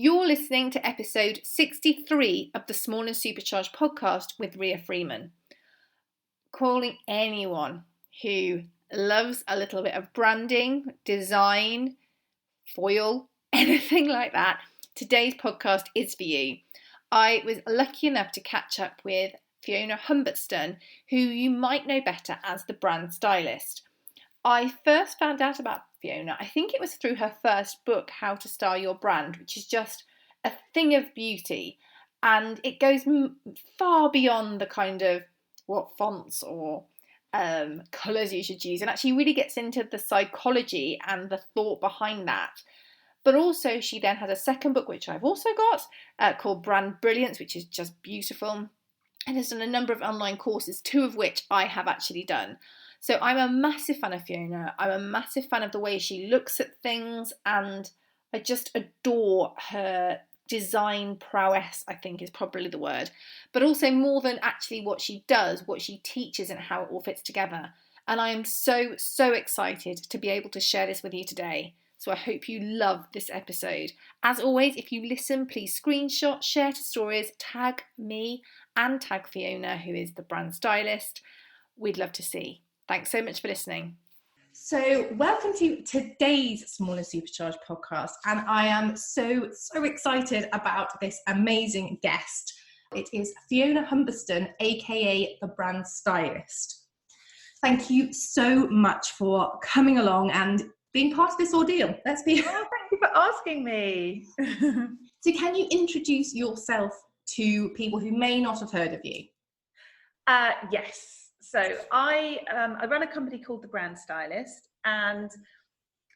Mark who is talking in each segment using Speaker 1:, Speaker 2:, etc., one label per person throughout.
Speaker 1: You're listening to episode 63 of the Small and Supercharged Podcast with Ria Freeman. Calling anyone who loves a little bit of branding, design, foil, anything like that, today's podcast is for you. I was lucky enough to catch up with Fiona Humberstone, who you might know better as the Brand Stylist. I first found out about Fiona, I think it was through her first book, How to Style Your Brand, which is just a thing of beauty. And it goes far beyond the kind of what fonts or colours you should use, and actually really gets into the psychology and the thought behind that. But also she then has a second book, which I've also got, called Brand Brilliance, which is just beautiful. And has done a number of online courses, two of which I have actually done. So I'm a massive fan of Fiona. I'm a massive fan of the way she looks at things, and I just adore her design prowess, I think is probably the word. But also more than actually what she does, what she teaches and how it all fits together. And I am so excited to be able to share this with you today. So I hope you love this episode. As always, if you listen, please screenshot, share to stories, tag me and tag Fiona, who is the Brand Stylist. We'd love to see. Thanks so much for listening. So welcome to today's Small and Supercharged podcast. And I am so excited about this amazing guest. It is Fiona Humberstone, aka the Brand Stylist. Thank you so much for coming along and being part of this ordeal.
Speaker 2: Thank you for asking me.
Speaker 1: So can you introduce yourself to people who may not have heard of you?
Speaker 2: Yes. So I run a company called the Brand Stylist, and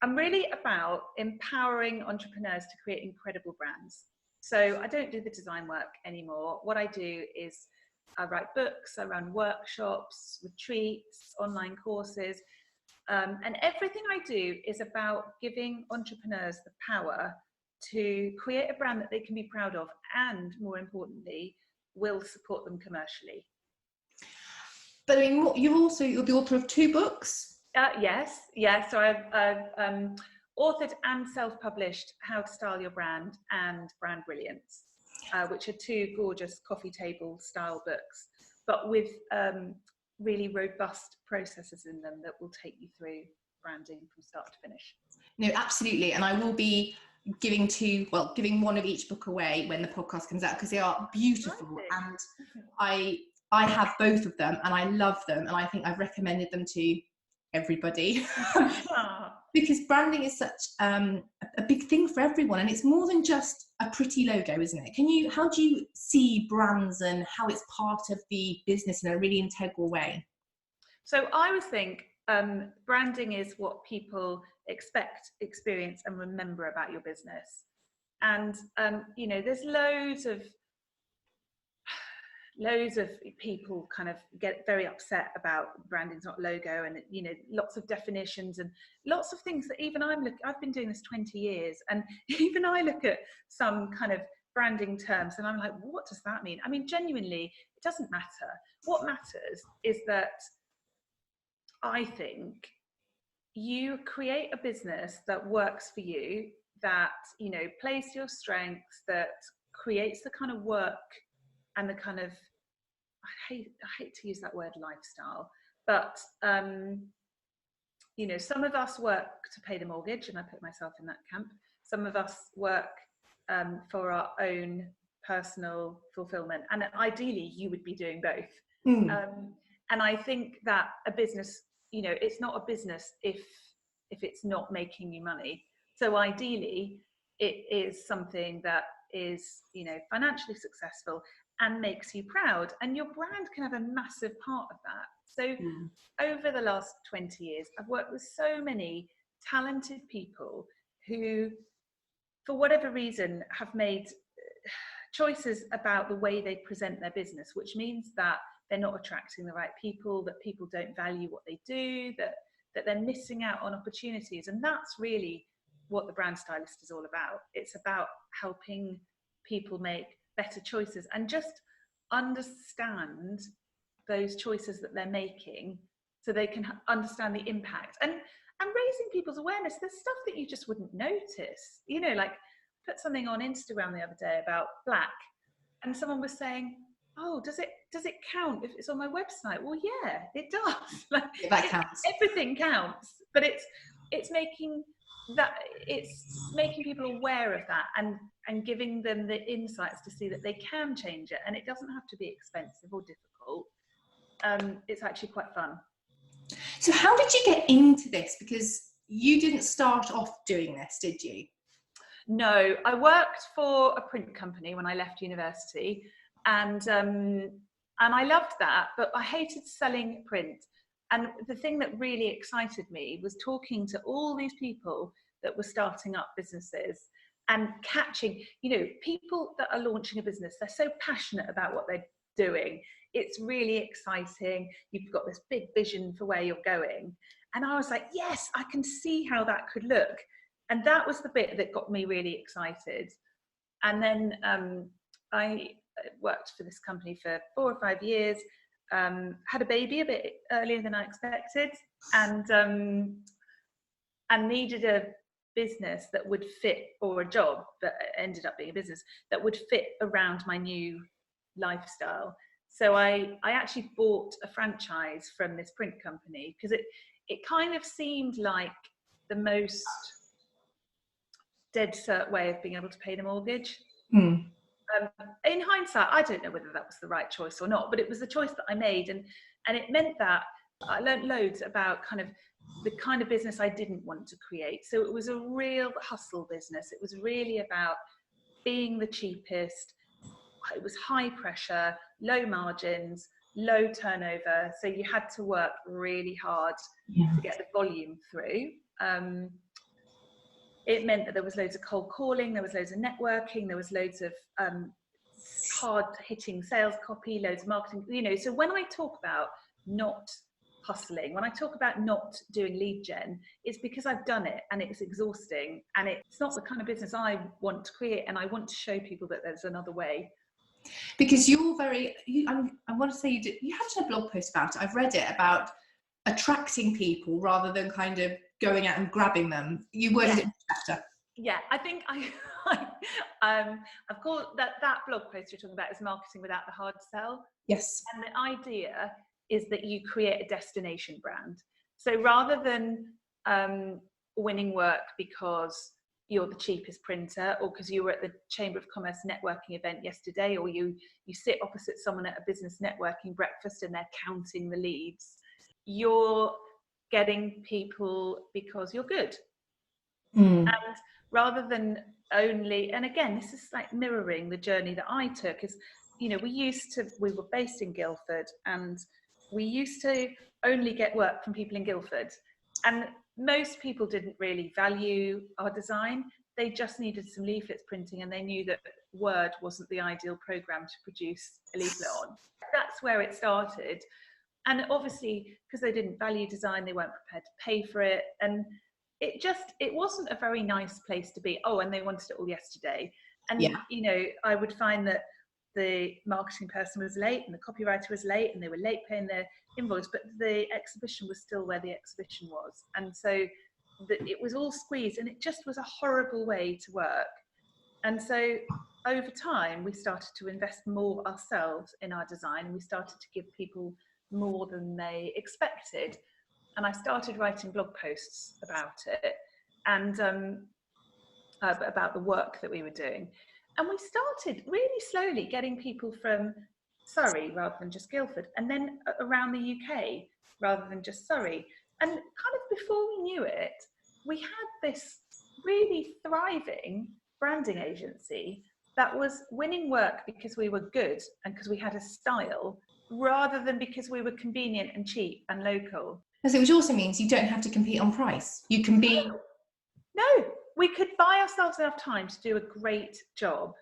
Speaker 2: I'm really about empowering entrepreneurs to create incredible brands. So I don't do the design work anymore. What I do is I write books, I run workshops, retreats, online courses, and everything I do is about giving entrepreneurs the power to create a brand that they can be proud of, and more importantly, will support them commercially.
Speaker 1: But I mean, you're the author of two books?
Speaker 2: Yes. So I've authored and self-published How to Style Your Brand and Brand Brilliance, which are two gorgeous coffee table style books, but with really robust processes in them that will take you through branding from start to finish.
Speaker 1: No, absolutely. And I will be giving one of each book away when the podcast comes out, because they are beautiful. And I have both of them and I love them, and I think I've recommended them to everybody. Because branding is such a big thing for everyone, and it's more than just a pretty logo, isn't it? How do you see brands and how it's part of the business in a really integral way?
Speaker 2: So I would think branding is what people expect, experience and remember about your business. And there's loads of people kind of get very upset about branding's not logo, and lots of definitions and lots of things that even I've been doing this 20 years, and even I look at some kind of branding terms and I'm like, what does that mean? I mean, genuinely, it doesn't matter. What matters is that I think you create a business that works for you, that plays to your strengths, that creates the kind of work and the kind of, I hate to use that word lifestyle, but some of us work to pay the mortgage, and I put myself in that camp. Some of us work for our own personal fulfillment, and ideally you would be doing both. And I think that a business, it's not a business if it's not making you money. So ideally it is something that is financially successful and makes you proud, and your brand can have a massive part of that. So over the last 20 years I've worked with so many talented people who, for whatever reason, have made choices about the way they present their business, which means that they're not attracting the right people, that people don't value what they do, that they're missing out on opportunities. And that's really what the Brand Stylist is all about. It's about helping people make better choices and just understand those choices that they're making, so they can understand the impact and raising people's awareness. There's stuff that you just wouldn't notice, like put something on Instagram the other day about black, and someone was saying, oh, does it count if it's on my website? Well, yeah, it does. Like,
Speaker 1: yeah, that counts.
Speaker 2: Everything counts, but it's making people aware of that, and giving them the insights to see that they can change it, and it doesn't have to be expensive or difficult. It's actually quite fun.
Speaker 1: So how did you get into this? Because you didn't start off doing this, did you?
Speaker 2: No, I worked for a print company when I left university, and I loved that, but I hated selling print. And the thing that really excited me was talking to all these people that were starting up businesses and catching, people that are launching a business. They're so passionate about what they're doing. It's really exciting. You've got this big vision for where you're going. And I was like, yes, I can see how that could look. And that was the bit that got me really excited. And then I worked for this company for 4 or 5 years, had a baby a bit earlier than I expected, and needed a business that would fit, or a job that ended up being a business that would fit around my new lifestyle. So I actually bought a franchise from this print company, because it kind of seemed like the most dead cert way of being able to pay the mortgage. In hindsight, I don't know whether that was the right choice or not, but it was the choice that I made, and it meant that I learned loads about kind of the kind of business I didn't want to create. So it was a real hustle business. It was really about being the cheapest. It was high pressure, low margins, low turnover. So you had to work really hard to get the volume through. It meant that there was loads of cold calling, there was loads of networking, there was loads of hard-hitting sales copy, loads of marketing. So when I talk about not hustling, when I talk about not doing lead gen, it's because I've done it, and it's exhausting, and it's not the kind of business I want to create, and I want to show people that there's another way.
Speaker 1: Because you're I want to say you had a blog post about it. I've read it, about attracting people rather than kind of going out and grabbing them. You worded it better.
Speaker 2: Yeah, I think I've called that blog post you're talking about is marketing without the hard sell.
Speaker 1: Yes.
Speaker 2: And the idea is that you create a destination brand. So rather than winning work because you're the cheapest printer, or because you were at the Chamber of Commerce networking event yesterday, or you sit opposite someone at a business networking breakfast and they're counting the leads, you're getting people because you're good. And rather than only, and again, this is like mirroring the journey that I took, is, we were based in Guildford, and we used to only get work from people in Guildford, and most people didn't really value our design. They just needed some leaflets printing, and they knew that Word wasn't the ideal program to produce a leaflet on. That's where it started. And obviously, because they didn't value design, they weren't prepared to pay for it. And it wasn't a very nice place to be. Oh, and they wanted it all yesterday. And, I would find that the marketing person was late, and the copywriter was late, and they were late paying their invoice, but the exhibition was still where the exhibition was. And so it was all squeezed, and it just was a horrible way to work. And so over time, we started to invest more ourselves in our design, and we started to give people more than they expected. And I started writing blog posts about it, and about the work that we were doing. And we started really slowly getting people from Surrey rather than just Guildford, and then around the UK rather than just Surrey. And kind of before we knew it, we had this really thriving branding agency that was winning work because we were good and because we had a style, rather than because we were convenient and cheap and local.
Speaker 1: Which also means you don't have to compete on price. You can be...
Speaker 2: No, we could buy ourselves enough time to do a great job.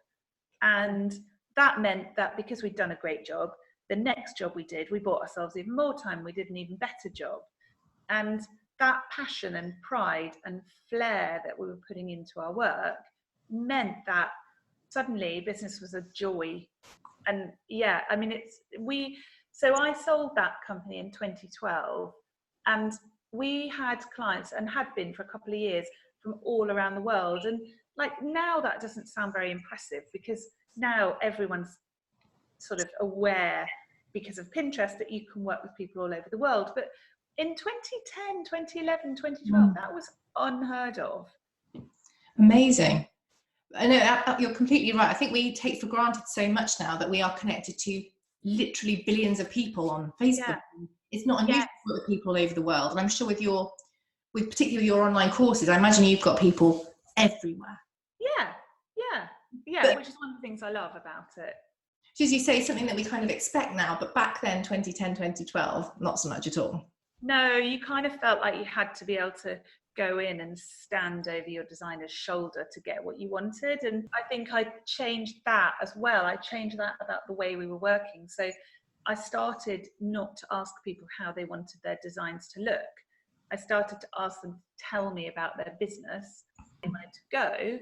Speaker 2: And that meant that because we'd done a great job, the next job we did, we bought ourselves even more time. We did an even better job. And that passion and pride and flair that we were putting into our work meant that suddenly business was a joy. And so I sold that company in 2012, and we had clients, and had been for a couple of years, from all around the world. And like now that doesn't sound very impressive, because now everyone's sort of aware because of Pinterest that you can work with people all over the world. But in 2010, 2011, 2012, that was unheard of.
Speaker 1: Amazing. I know you're completely right. I think we take for granted so much now that we are connected to literally billions of people on Facebook. Yeah. It's not unusual with people all over the world. And I'm sure with particularly your online courses, I imagine you've got people everywhere.
Speaker 2: Yeah, which is one of the things I love about it.
Speaker 1: As you say, something that we kind of expect now, but back then, 2010, 2012, not so much at all.
Speaker 2: No, you kind of felt like you had to be able to go in and stand over your designer's shoulder to get what you wanted. And I think I changed that as well. I changed that about the way we were working. So I started not to ask people how they wanted their designs to look. I started to ask them to tell me about their business, where they wanted to go.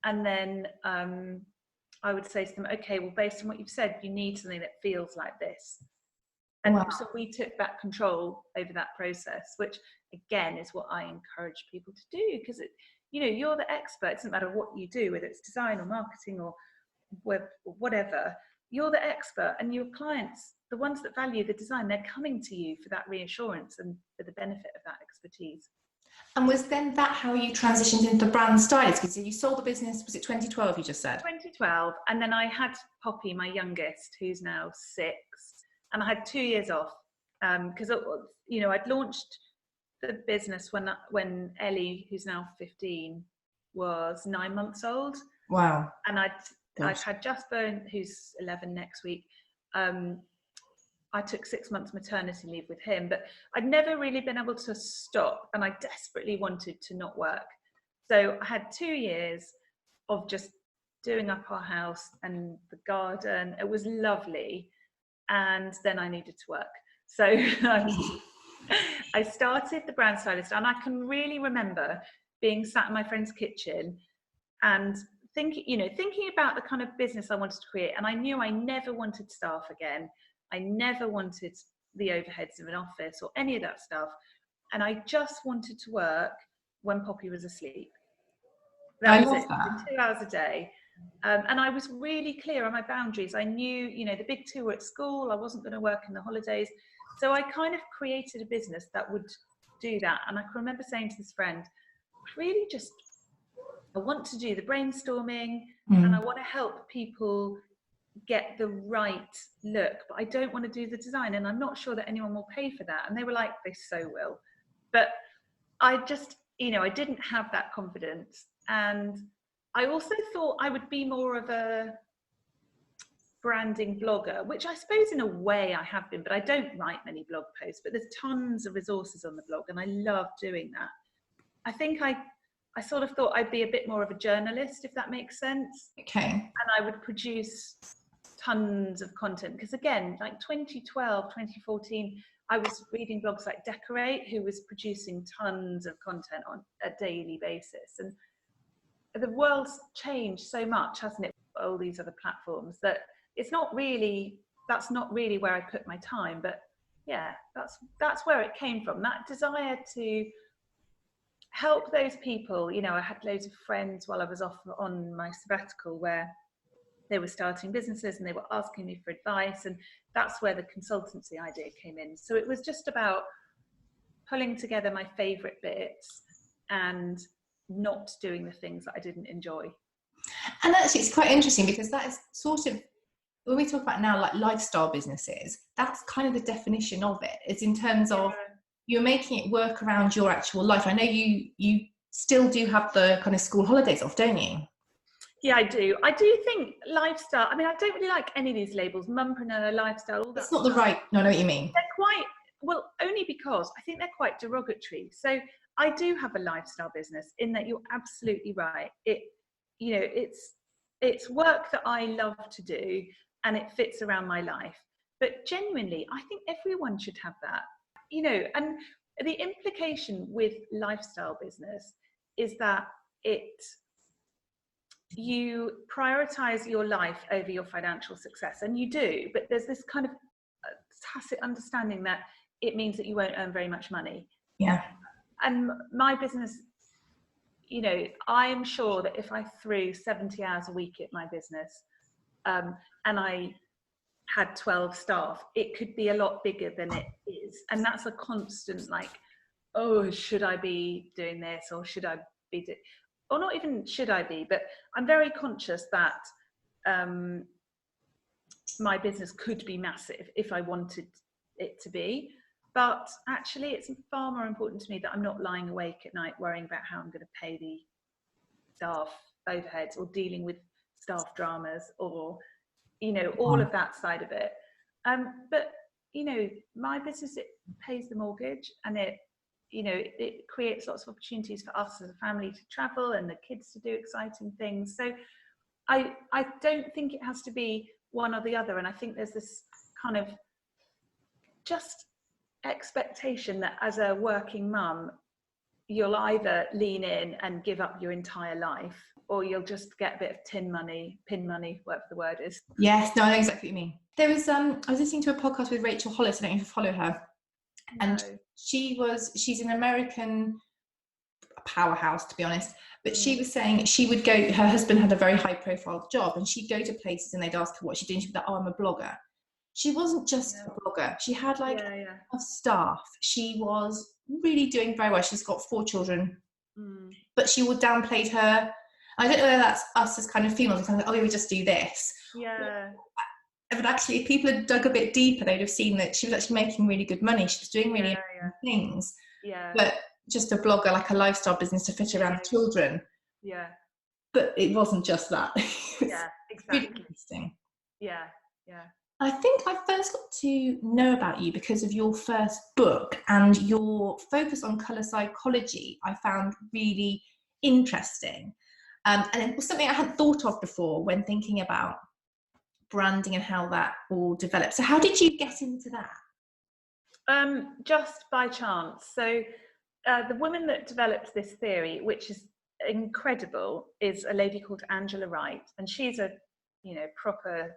Speaker 2: And then I would say to them, okay, well, based on what you've said, you need something that feels like this. And so we took back control over that process, which again is what I encourage people to do, because you're the expert. It doesn't matter what you do, whether it's design or marketing or web or whatever. You're the expert, and your clients, the ones that value the design, they're coming to you for that reassurance and for the benefit of that expertise.
Speaker 1: And was then that how you transitioned into Brand Stylist? Because you sold the business, was it 2012 you just said?
Speaker 2: 2012, and then I had Poppy, my youngest, who's now 6. And I had 2 years off because I'd launched the business when Ellie, who's now 15, was 9 months old.
Speaker 1: Wow!
Speaker 2: And I'd had Jasper, who's 11 next week. I took 6 months maternity leave with him, but I'd never really been able to stop, and I desperately wanted to not work. So I had 2 years of just doing up our house and the garden. It was lovely. And then I needed to work. So I started the Brand Stylist, and I can really remember being sat in my friend's kitchen and thinking about the kind of business I wanted to create. And I knew I never wanted staff again. I never wanted the overheads of an office or any of that stuff. And I just wanted to work when Poppy was asleep. That was it, 2 hours a day. And I was really clear on my boundaries. I knew, the big two were at school. I wasn't going to work in the holidays. So I kind of created a business that would do that. And I can remember saying to this friend, I want to do the brainstorming and I want to help people get the right look, but I don't want to do the design. And I'm not sure that anyone will pay for that. And they were like, they so will. But I just, I didn't have that confidence. And I also thought I would be more of a branding blogger, which I suppose in a way I have been, but I don't write many blog posts, but there's tons of resources on the blog and I love doing that. I think I sort of thought I'd be a bit more of a journalist, if that makes sense.
Speaker 1: Okay.
Speaker 2: And I would produce tons of content, because again, like 2012, 2014, I was reading blogs like Decorate, who was producing tons of content on a daily basis. And the world's changed so much, hasn't it? All these other platforms, that that's not really where I put my time. But yeah, that's where it came from, that desire to help those people. I had loads of friends while I was off on my sabbatical where they were starting businesses and they were asking me for advice, and that's where the consultancy idea came in. So it was just about pulling together my favorite bits and not doing the things that I didn't enjoy.
Speaker 1: And actually it's quite interesting, because that is sort of, when we talk about now like lifestyle businesses, that's kind of the definition of it. It's in terms of you're making it work around your actual life. I know you still do have the kind of school holidays off, don't you?
Speaker 2: Yeah, I do. I do think lifestyle, I mean, I don't really like any of these labels, mumpreneur, lifestyle, all that.
Speaker 1: It's not the right, no, I know what you mean.
Speaker 2: They're quite, well, only because I think they're quite derogatory. So I do have a lifestyle business, in that you're absolutely right. It's work that I love to do and it fits around my life. But genuinely, I think everyone should have that, and the implication with lifestyle business is that you prioritize your life over your financial success, and you do, but there's this kind of tacit understanding that it means that you won't earn very much money.
Speaker 1: Yeah.
Speaker 2: And my business, I'm sure that if I threw 70 hours a week at my business, and I had 12 staff, it could be a lot bigger than it is. And that's a constant, like, oh, should I be doing this, or should I be or not even should I be, but I'm very conscious that my business could be massive if I wanted it to be. But actually, it's far more important to me that I'm not lying awake at night worrying about how I'm going to pay the staff overheads, or dealing with staff dramas, or all of that side of it. But my business, it pays the mortgage, and it creates lots of opportunities for us as a family to travel, and the kids to do exciting things. So I don't think it has to be one or the other. And I think there's this kind of just expectation that as a working mum, you'll either lean in and give up your entire life, or you'll just get a bit of pin money, whatever the word is.
Speaker 1: Yes, no, I know exactly what you mean. There was I was listening to a podcast with Rachel Hollis. I don't know if you follow her. No. And she's an American powerhouse, to be honest. But she was saying she would go, her husband had a very high profile job, and she'd go to places and they'd ask her what she's doing. She'd be like, oh, I'm a blogger. She wasn't just a blogger. She had a staff. She was really doing very well. She's got 4 children, but she would downplay her. I don't know whether that's us as kind of females, kind of like, oh, we would just do this.
Speaker 2: Yeah.
Speaker 1: But actually, if people had dug a bit deeper, they'd have seen that she was actually making really good money. She was doing really things.
Speaker 2: Yeah.
Speaker 1: But just a blogger, like a lifestyle business to fit around the children.
Speaker 2: Yeah.
Speaker 1: But it wasn't just that.
Speaker 2: Yeah, exactly.
Speaker 1: Really interesting.
Speaker 2: Yeah, yeah.
Speaker 1: I think I first got to know about you because of your first book, and your focus on colour psychology I found really interesting. And it was something I hadn't thought of before when thinking about branding and how that all developed. So how did you get into that?
Speaker 2: Just by chance. So the woman that developed this theory, which is incredible, is a lady called Angela Wright, and she's a proper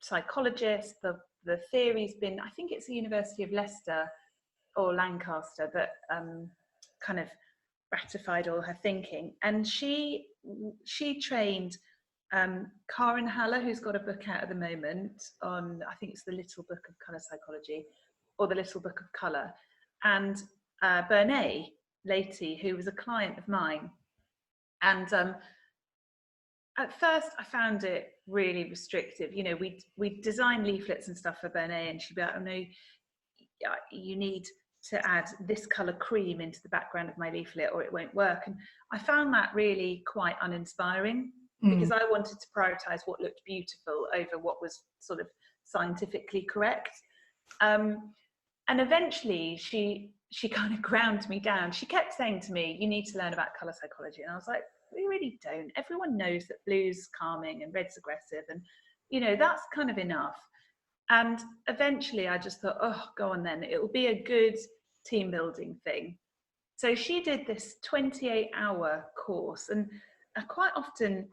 Speaker 2: psychologist. The theory's been, I think it's the University of Leicester or Lancaster that kind of ratified all her thinking. And she trained Karen Haller, who's got a book out at the moment on, I think it's the Little Book of Colour Psychology, or the Little Book of Colour, and Bernays Leighty, who was a client of mine. And at first I found it really restrictive. We design leaflets and stuff for Bernays, and she'd be like, oh no, you need to add this colour cream into the background of my leaflet or it won't work. And I found that really quite uninspiring, because I wanted to prioritise what looked beautiful over what was sort of scientifically correct. And eventually she kind of ground me down. She kept saying to me, you need to learn about colour psychology. And I was like, we really don't. Everyone knows that blue's calming and red's aggressive, and that's kind of enough. And eventually I just thought, oh, go on then, it will be a good team building thing. So she did this 28-hour course, and quite often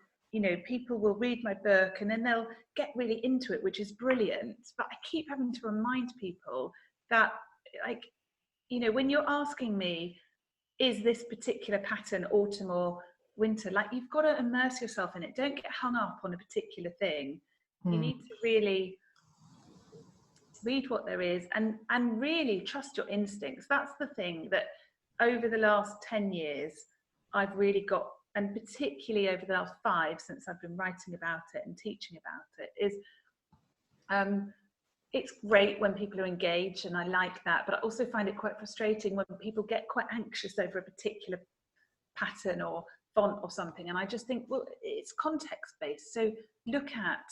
Speaker 2: people will read my book and then they'll get really into it, which is brilliant, but I keep having to remind people that, like, when you're asking me, is this particular pattern autumn or winter, like, you've got to immerse yourself in it. Don't get hung up on a particular thing. You need to really read what there is and really trust your instincts. That's the thing that over the last 10 years I've really got, and particularly over the last 5 since I've been writing about it and teaching about it, is it's great when people are engaged, and I like that, but I also find it quite frustrating when people get quite anxious over a particular pattern or font or something. And I just think, well, it's context based, so look at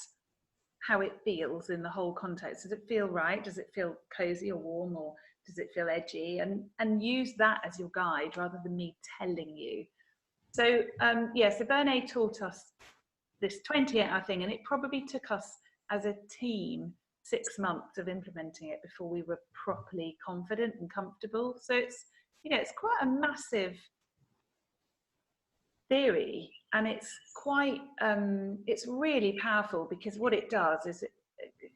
Speaker 2: how it feels in the whole context. Does it feel right? Does it feel cozy or warm, or does it feel edgy? And use that as your guide rather than me telling you. So so Bernays taught us this 28-hour thing, and it probably took us as a team 6 months of implementing it before we were properly confident and comfortable. So it's quite a massive theory, and it's quite it's really powerful, because what it does is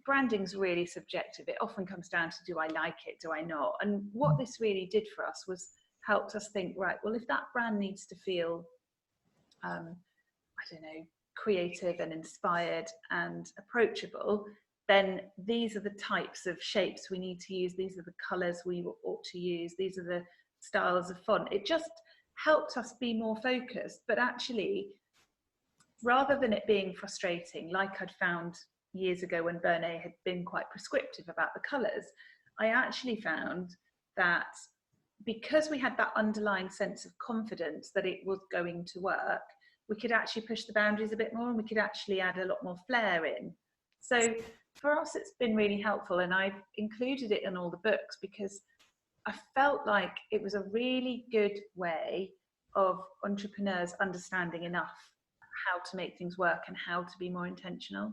Speaker 2: branding's really subjective. It often comes down to, do I like it, do I not? And what this really did for us was helped us think, right, well, if that brand needs to feel I don't know, creative and inspired and approachable, then these are the types of shapes we need to use. These are the colours we ought to use. These are the styles of font. It just helped us be more focused. But actually, rather than it being frustrating, like I'd found years ago when Bernay had been quite prescriptive about the colours, I actually found that because we had that underlying sense of confidence that it was going to work, we could actually push the boundaries a bit more, and we could actually add a lot more flair in. So for us, it's been really helpful, and I've included it in all the books because I felt like it was a really good way of entrepreneurs understanding enough how to make things work and how to be more intentional.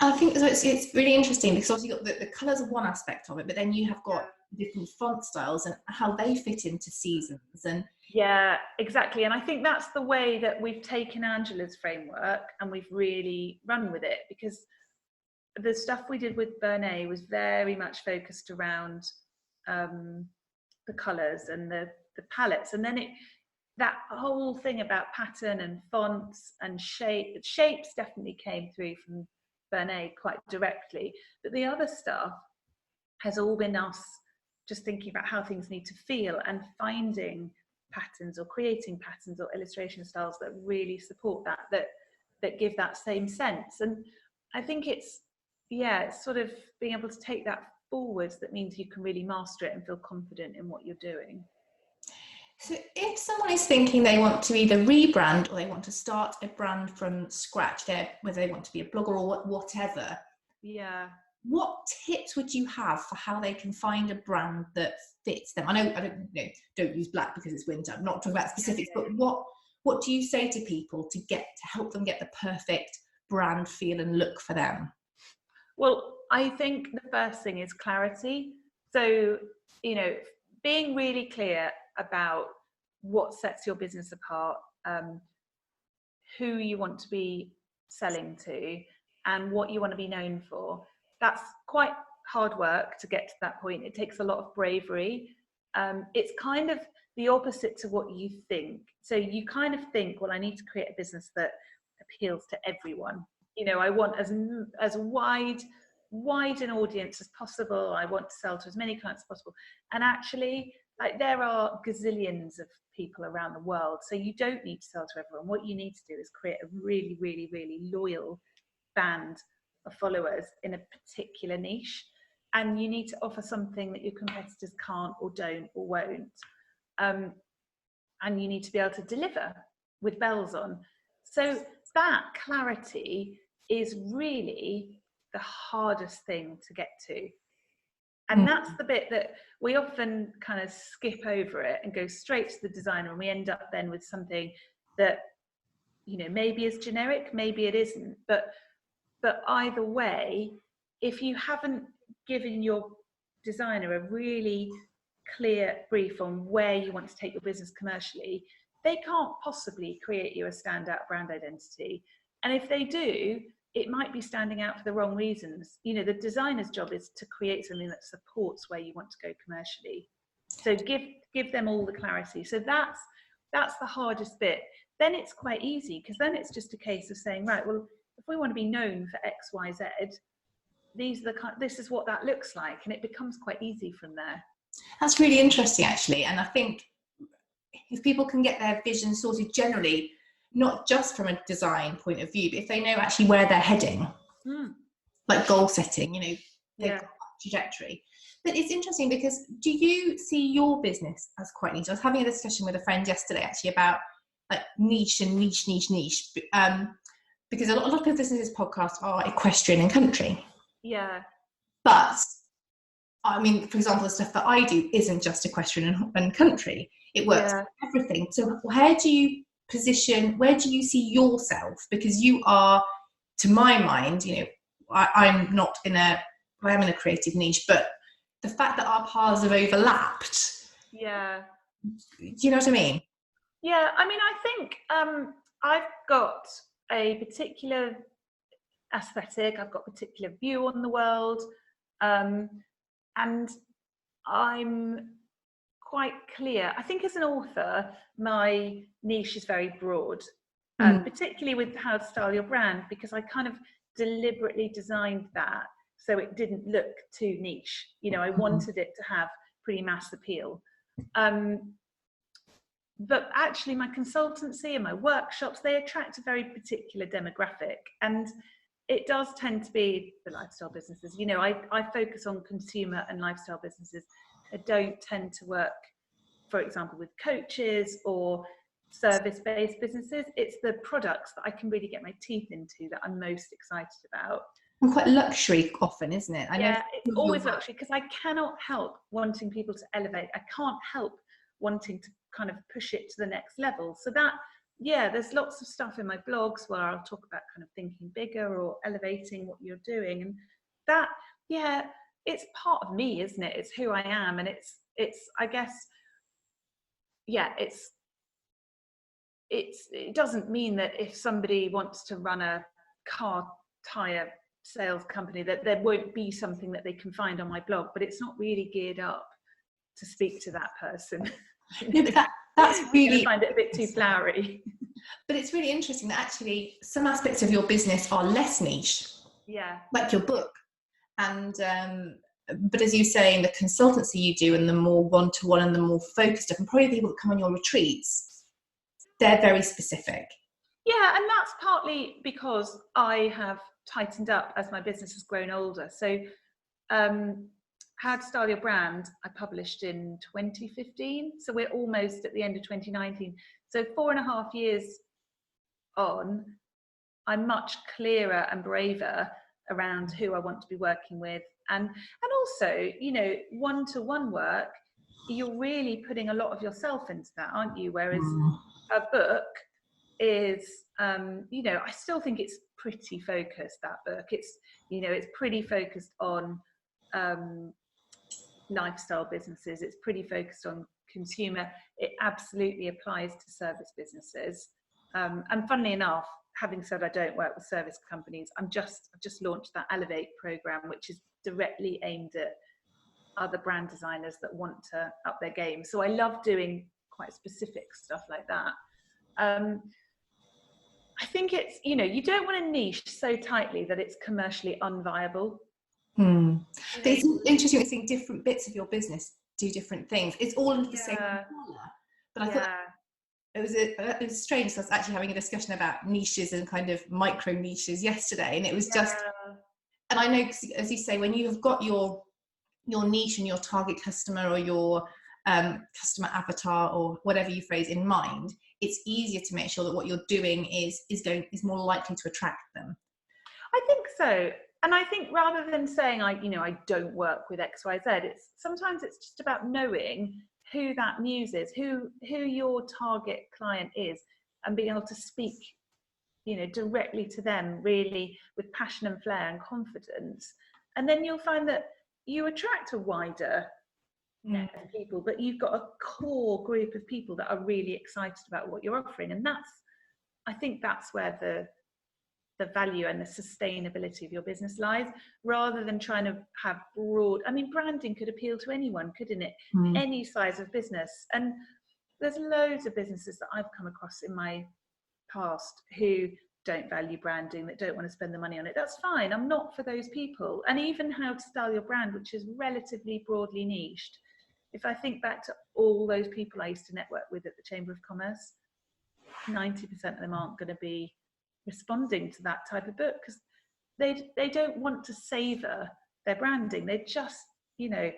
Speaker 1: I think so. It's really interesting because obviously you've got the colours are one aspect of it, but then you have got different font styles and how they fit into seasons. And
Speaker 2: yeah, exactly. And I think that's the way that we've taken Angela's framework and we've really run with it, because the stuff we did with Bernay was very much focused around the colours and the palettes, and then that whole thing about pattern and fonts and shapes definitely came through from Bernay quite directly, but the other stuff has all been us just thinking about how things need to feel and finding patterns or creating patterns or illustration styles that really support that give that same sense. And I think it's sort of being able to take that forwards that means you can really master it and feel confident in what you're doing.
Speaker 1: So if someone is thinking they want to either rebrand or they want to start a brand from scratch, whether they want to be a blogger or whatever, what tips would you have for how they can find a brand that fits them? I don't use black because it's winter. I'm not talking about specifics, but what do you say to people to help them get the perfect brand feel and look for them?
Speaker 2: Well, I think the first thing is clarity. So, being really clear about what sets your business apart, who you want to be selling to, and what you want to be known for. That's quite hard work to get to that point. It takes a lot of bravery. It's kind of the opposite to what you think. So you kind of think, well, I need to create a business that appeals to everyone. I want as wide an audience as possible. I want to sell to as many clients as possible. And actually, like, there are gazillions of people around the world, so you don't need to sell to everyone. What you need to do is create a really, really, really loyal band of followers in a particular niche, and you need to offer something that your competitors can't or don't or won't, and you need to be able to deliver with bells on. So that clarity is really the hardest thing to get to. And that's the bit that we often kind of skip over it and go straight to the designer, and we end up then with something that, maybe is generic, maybe it isn't. But either way, if you haven't given your designer a really clear brief on where you want to take your business commercially, they can't possibly create you a standout brand identity. And if they do, it might be standing out for the wrong reasons. The designer's job is to create something that supports where you want to go commercially. So give them all the clarity. So that's the hardest bit. Then it's quite easy, because then it's just a case of saying, right, well, if we want to be known for X, Y, Z, this is what that looks like, and it becomes quite easy from there.
Speaker 1: That's really interesting, actually. And I think if people can get their vision sorted generally, not just from a design point of view, but if they know actually where they're heading, like goal setting, they've got that trajectory. But it's interesting because do you see your business as quite niche? I was having a discussion with a friend yesterday actually about like niche and niche, because a lot of people listening to this podcast are equestrian and country.
Speaker 2: Yeah.
Speaker 1: But I mean, for example, the stuff that I do isn't just equestrian and country. It works for everything. So where do you see yourself? Because you are, to my mind, I am in a creative niche, but the fact that our paths have overlapped.
Speaker 2: Yeah.
Speaker 1: Do you know what I mean?
Speaker 2: Yeah. I mean, I think I've got a particular aesthetic. I've got a particular view on the world. And I'm quite clear. I think as an author, my niche is very broad. particularly with How to Style Your Brand, because I kind of deliberately designed that so it didn't look too niche. I wanted it to have pretty mass appeal. But actually my consultancy and my workshops, they attract a very particular demographic, and it does tend to be the lifestyle businesses. I focus on consumer and lifestyle businesses. I don't tend to work, for example, with coaches or service-based businesses. It's the products that I can really get my teeth into that I'm most excited about.
Speaker 1: And quite luxury often, isn't it?
Speaker 2: It's always luxury, because I cannot help wanting people to elevate. I can't help wanting to kind of push it to the next level. So that, there's lots of stuff in my blogs where I'll talk about kind of thinking bigger or elevating what you're doing. And that, it's part of me, isn't it? It's who I am. And it's I guess, it doesn't mean that if somebody wants to run a car tire sales company that there won't be something that they can find on my blog, but it's not really geared up to speak to that person.
Speaker 1: But that's really,
Speaker 2: I find it a bit too flowery.
Speaker 1: But it's really interesting that actually some aspects of your business are less niche, like your book, and but as you say, in the consultancy you do and the more one-to-one and the more focused stuff, and probably the people that come on your retreats, they're very specific.
Speaker 2: And that's partly because I have tightened up as my business has grown older. So How to Style Your Brand, I published in 2015. So we're almost at the end of 2019. So 4.5 years on, I'm much clearer and braver around who I want to be working with. And also, one-to-one work, you're really putting a lot of yourself into that, aren't you? Whereas a book is, I still think it's pretty focused, that book. It's pretty focused on lifestyle businesses. It's pretty focused on consumer. It absolutely applies to service businesses. And funnily enough, having said I don't work with service companies, I've just launched that Elevate program, which is directly aimed at other brand designers that want to up their game. So I love doing quite specific stuff like that. I think it's, you don't want to niche so tightly that it's commercially unviable.
Speaker 1: But it's interesting to see different bits of your business do different things. It's all under the same umbrella. But I thought it was strange. So I was actually having a discussion about niches and kind of micro niches yesterday, and it was just, and I know, as you say, when you have got your niche and your target customer or your customer avatar or whatever you phrase in mind, it's easier to make sure that what you're doing is more likely to attract them.
Speaker 2: I think so. And I think rather than saying I don't work with XYZ, sometimes it's just about knowing who that muse is, who your target client is, and being able to speak, directly to them, really with passion and flair and confidence. And then you'll find that you attract a wider net of people, but you've got a core group of people that are really excited about what you're offering. And I think that's where the value and the sustainability of your business lies, rather than trying to have branding could appeal to anyone, couldn't it? Any size of business. And there's loads of businesses that I've come across in my past who don't value branding, that don't want to spend the money on it. That's fine. I'm not for those people. And even How to Style Your Brand, which is relatively broadly niched, if I think back to all those people I used to network with at the Chamber of Commerce, 90% of them aren't going to be responding to that type of book, because they don't want to savor their branding. They just want to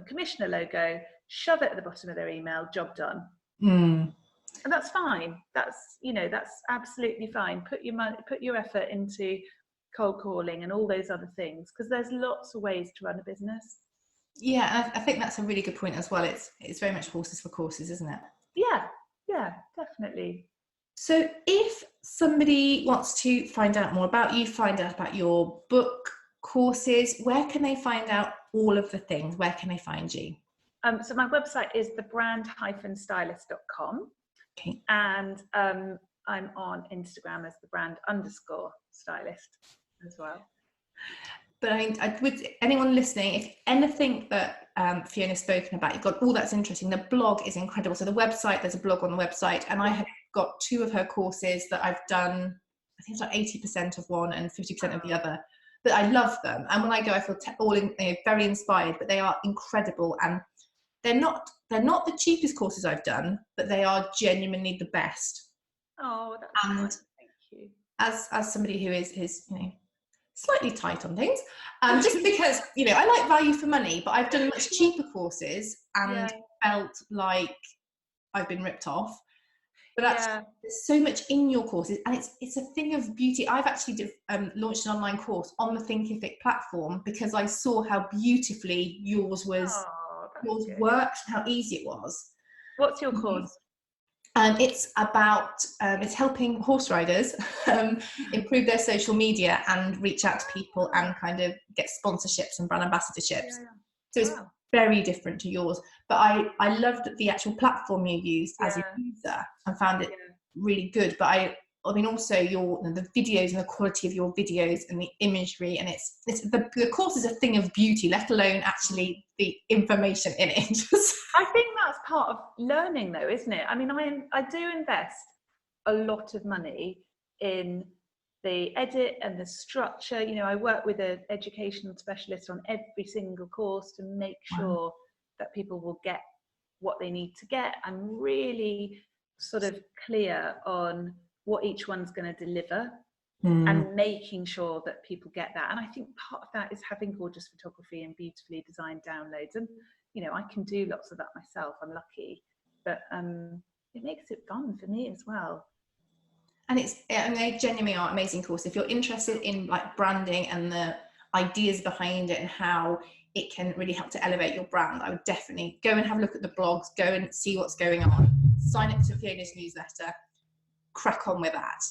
Speaker 2: commission a logo, shove it at the bottom of their email, job done. And that's fine. That's absolutely fine. Put your effort into cold calling and all those other things, because there's lots of ways to run a business.
Speaker 1: I think that's a really good point as well. It's very much horses for courses, isn't it?
Speaker 2: Yeah, definitely.
Speaker 1: So if somebody wants to find out more about you, find out about your book, courses, where can they find out all of the things? Where can they find you?
Speaker 2: So my website is thebrand-stylist.com.
Speaker 1: Okay.
Speaker 2: And I'm on Instagram as @thebrand_stylist as well.
Speaker 1: But with anyone listening, if anything that Fiona's spoken about, you've got all that's interesting. The blog is incredible. So the website, there's a blog on the website, and I have got 2 of her courses that I've done. I think it's like 80% of one and 50% of the other. But I love them, and when I go, I feel very inspired. But they are incredible, and they're not the cheapest courses I've done, but they are genuinely the best.
Speaker 2: Oh, that's nice. Thank you.
Speaker 1: As somebody who is slightly tight on things, just because I like value for money, but I've done much cheaper courses and felt like I've been ripped off. But there's so much in your courses, and it's a thing of beauty. I've actually launched an online course on the Thinkific platform because I saw how beautifully yours worked, how easy it was.
Speaker 2: What's your course?
Speaker 1: It's about it's helping horse riders improve their social media and reach out to people and kind of get sponsorships and brand ambassadorships. So it's very different to yours, but I loved the actual platform you used as a user and found it really good. But I mean also the videos and the quality of your videos and the imagery, and it's the course is a thing of beauty, let alone actually the information in it.
Speaker 2: I think that's part of learning though, isn't it? I mean, I do invest a lot of money in the edit and the structure. I work with an educational specialist on every single course to make sure that people will get what they need to get. I'm really sort of clear on what each one's going to deliver and making sure that people get that. And I think part of that is having gorgeous photography and beautifully designed downloads. And, I can do lots of that myself. I'm lucky, but it makes it fun for me as well.
Speaker 1: And they genuinely are amazing course. If you're interested in like branding and the ideas behind it and how it can really help to elevate your brand, I would definitely go and have a look at the blogs, go and see what's going on, sign up to Fiona's newsletter, crack on with that.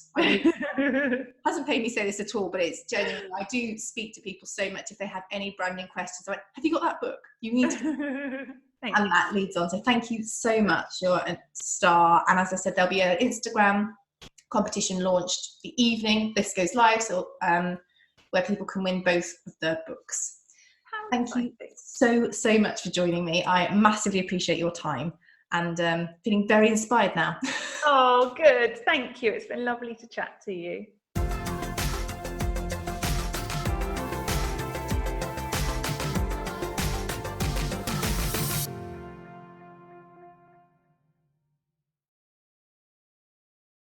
Speaker 1: Hasn't paid me to say this at all, but it's genuinely, I do speak to people so much if they have any branding questions. I'm like, have you got that book? You need to. And that leads on. So thank you so much. You're a star. And as I said, there'll be an Instagram competition launched the evening this goes live, so where people can win both of the books. Thank you so much for joining me. I massively appreciate your time, and feeling very inspired now.
Speaker 2: Oh, good. Thank you. It's been lovely to chat to you.